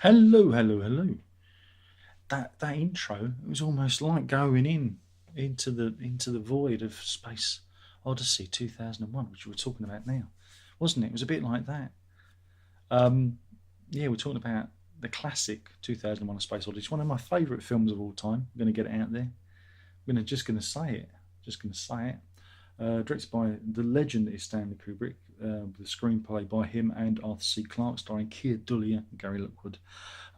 Hello, hello, hello. That intro, it was almost like going into the void of Space Odyssey 2001, which we're talking about now, wasn't it? It was a bit like that. Um, yeah, we're talking about the classic 2001: A Space Odyssey. It's one of my favourite films of all time. I'm going to get it out there. I'm just going to say it. Just going to say it. Directed by the legend that is Stanley Kubrick, with a screenplay by him and Arthur C. Clarke, starring Keir, Dullea, and Gary Lockwood,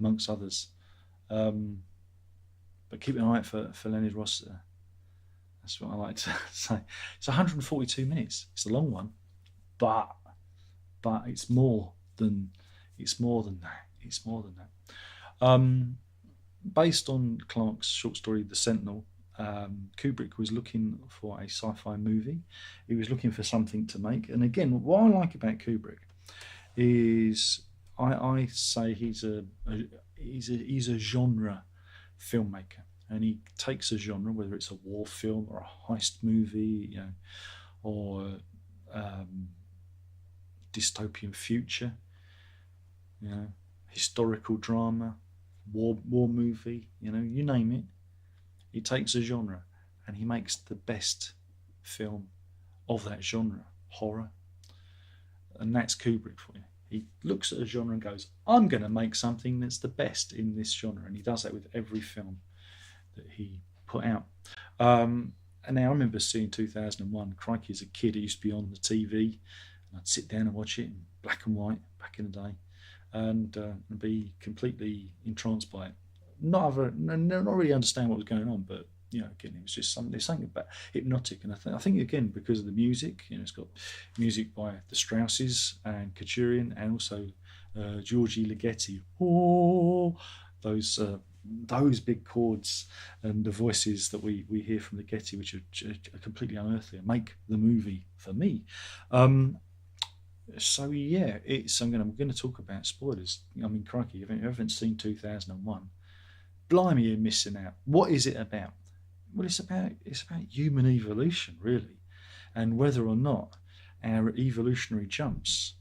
amongst others. Um, but keep an eye out for Leonard Rossiter. That's what I like to say. It's 142 minutes. It's a long one, but it's more than that. It's more than that. Based on Clarke's short story The Sentinel, Kubrick was looking for a sci-fi movie. He was looking for something to make. And again, what I like about Kubrick is I say he's a genre filmmaker, and he takes a genre, whether it's a war film or a heist movie, or um, dystopian future, you know, historical drama, war movie, you name it. He takes a genre and he makes the best film of that genre, horror, and that's Kubrick for you. He looks at a genre and goes, "I'm going to make something that's the best in this genre," and he does that with every film that he put out. And now I remember seeing 2001. Crikey, as a kid, it used to be on the TV, and I'd sit down and watch it in black and white back in the day, and be completely entranced by it. Not really understand what was going on, but again, it was just something. There's something about hypnotic, and I think again because of the music. It's got music by the Strausses and Katurian, and also Georgi Ligeti. Oh, those big chords and the voices that we hear from Ligeti, which are completely unearthly, and make the movie for me. Um, so yeah, I'm going to talk about spoilers. I mean, crikey, if you haven't seen 2001, blimey, you're missing out. What is it about? Well, it's about human evolution, really, and whether or not our evolutionary jumps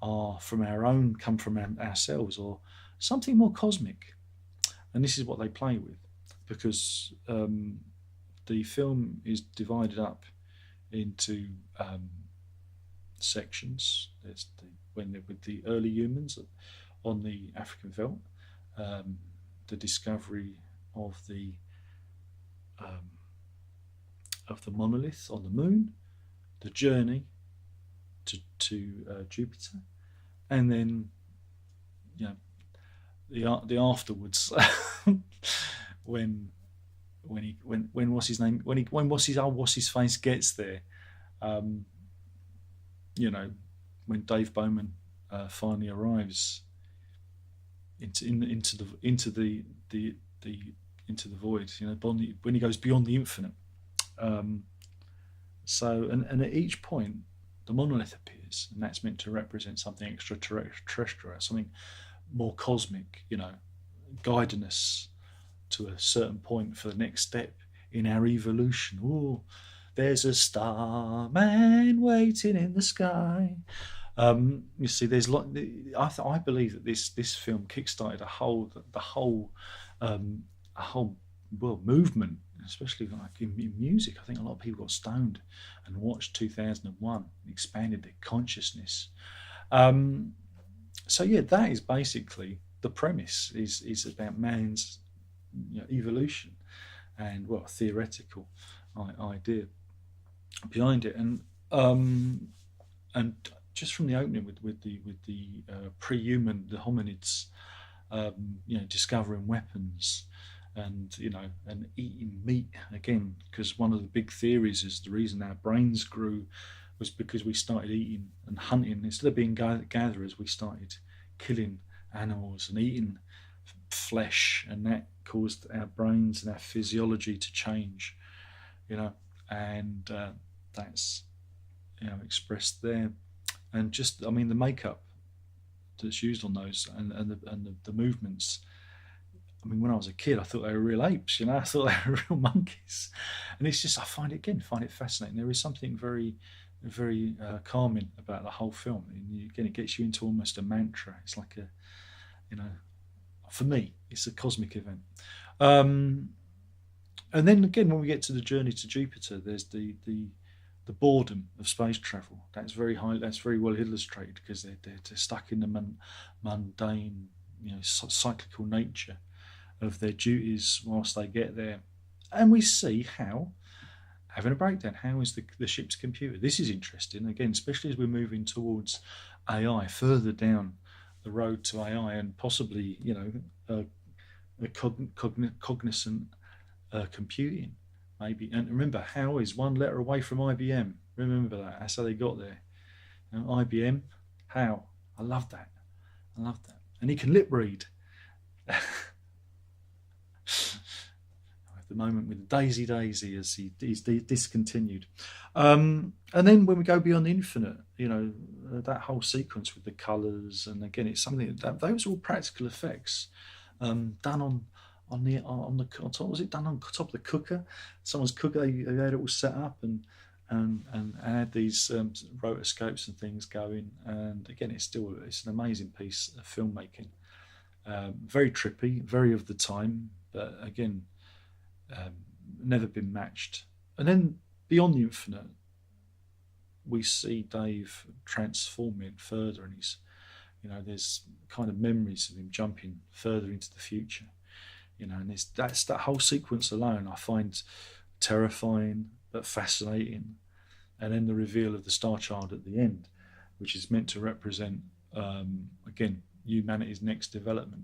come from ourselves, or something more cosmic. And this is what they play with, because the film is divided up into sections. There's when they're with the early humans on the African veldt, um, the discovery of the um, monolith on the moon, the journey to Jupiter, and then you know the afterwards when when what's his name when what's his face gets there, um, you know when Dave Bowman finally arrives into the into the void, when he goes beyond the infinite. Um, and at each point, the monolith appears, and that's meant to represent something extraterrestrial, something more cosmic, guiding us to a certain point for the next step in our evolution. Oh, there's a starman waiting in the sky. You see, there's lot. I believe that this film kickstarted um, a whole movement, especially like in music. I think a lot of people got stoned and watched 2001, expanded their consciousness. Um, so yeah, that is basically the premise. Is about man's evolution, and theoretical idea behind it, and just from the opening with the pre-human, the hominids, discovering weapons, and eating meat again, because one of the big theories is the reason our brains grew was because we started eating and hunting. Instead of being gatherers, we started killing animals and eating flesh, and that caused our brains and our physiology to change, and that's expressed there. And just, I mean, the makeup that's used on those, and the movements. I mean, when I was a kid, I thought they were real apes. I thought they were real monkeys, and it's just, I find it fascinating. There is something very, very calming about the whole film, and again, it gets you into almost a mantra. It's like a, you know, For me, it's a cosmic event. Um, and then again, when we get to the journey to Jupiter, there's the boredom of space travel. That's very high. That's very well illustrated because they're stuck in the mundane, cyclical nature of their duties whilst they get there. And we see how, having a breakdown, how is the ship's computer? This is interesting, again, especially as we're moving towards AI, further down the road to AI, and possibly, a cognizant computing, maybe. And remember, how is one letter away from IBM? Remember that. That's how they got there. IBM, how? I love that. I love that. And he can lip read. The moment with Daisy Daisy as he's discontinued. And then when we go beyond the infinite, that whole sequence with the colours, and again, it's something those are all practical effects done on top. Was it done on top of the cooker? Someone's cooker. They had it all set up and had these rotoscopes and things going. And again, it's an amazing piece of filmmaking. Very trippy, very of the time, but again, never been matched. And then beyond the infinite, we see Dave transforming further, and there's kind of memories of him jumping further into the future. And that's that whole sequence alone I find terrifying but fascinating. And then the reveal of the Star Child at the end, which is meant to represent again humanity's next development.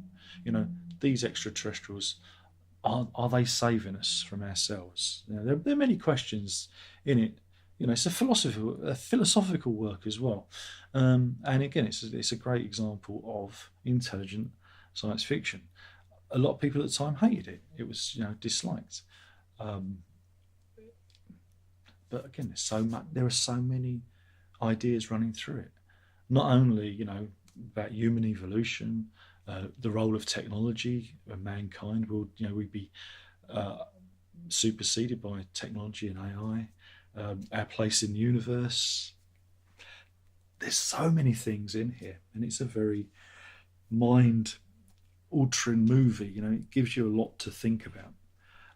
These extraterrestrials, are they saving us from ourselves? There are many questions in it. It's a philosophical work as well. And again, it's a great example of intelligent science fiction. A lot of people at the time hated it. It was disliked. But again, there are so many ideas running through it. Not only about human evolution, the role of technology and mankind. We'd be superseded by technology and AI. Our place in the universe. There's so many things in here, and it's a very mind-altering movie. It gives you a lot to think about,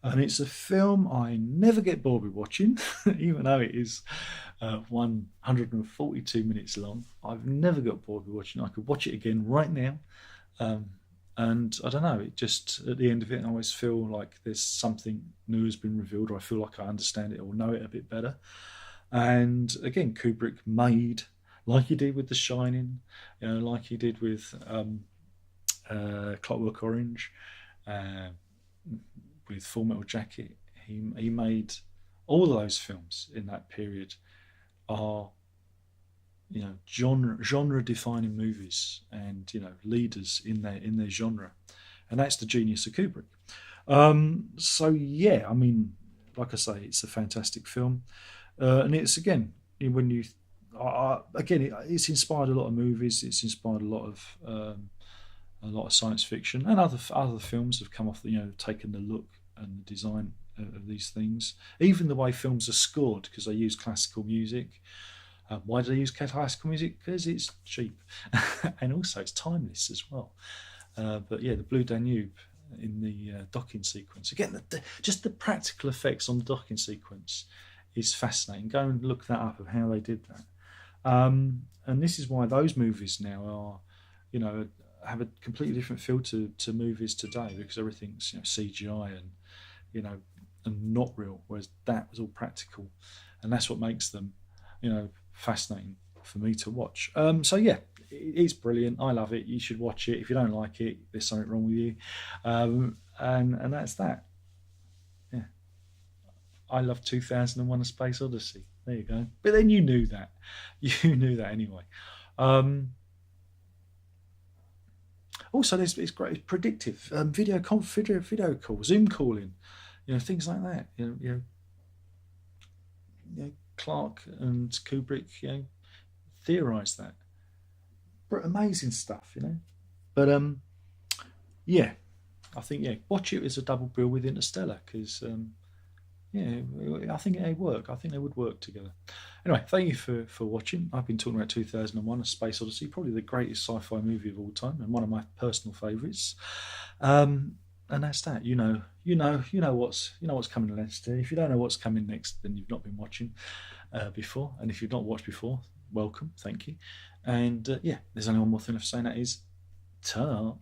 and it's a film I never get bored with watching, even though it is 142 minutes long. I've never got bored with watching. I could watch it again right now. And I don't know, it just, at the end of it, I always feel like there's something new has been revealed, or I feel like I understand it or know it a bit better. And again, Kubrick made, like he did with The Shining, like he did with Clockwork Orange, with Full Metal Jacket. He made all of those films in that period are genre defining movies, and leaders in their genre, and that's the genius of Kubrick. So yeah, I mean, like I say, it's a fantastic film, and it's again when you again it's inspired a lot of movies. It's inspired a lot of science fiction, and other films have come off taken the look and the design of these things. Even the way films are scored, because they use classical music. Why do they use classical music? Because it's cheap, and also it's timeless as well. But yeah, the Blue Danube in the docking sequence. Again, just the practical effects on the docking sequence is fascinating. Go and look that up of how they did that. And this is why those movies now are, have a completely different feel to movies today, because everything's CGI and not real, whereas that was all practical, and that's what makes them, fascinating for me to watch. So yeah, it's brilliant. I love it. You should watch it. If you don't like it, there's something wrong with you. And that's that. Yeah, I love 2001: A Space Odyssey. There you go. But then you knew that. You knew that anyway. Also, it's great. It's predictive. Video call, Zoom calling. Things like that. Clark and Kubrick, theorised that. But amazing stuff, But yeah, I think watch it as a double bill with Interstellar, because Yeah, I think they work. I think they would work together. Anyway, thank you for watching. I've been talking about 2001: A Space Odyssey, probably the greatest sci-fi movie of all time, and one of my personal favourites. And that's that. You know what's coming next. If you don't know what's coming next, then you've not been watching before. And if you've not watched before, welcome, thank you. And yeah, there's only one more thing I've saying, that is ta.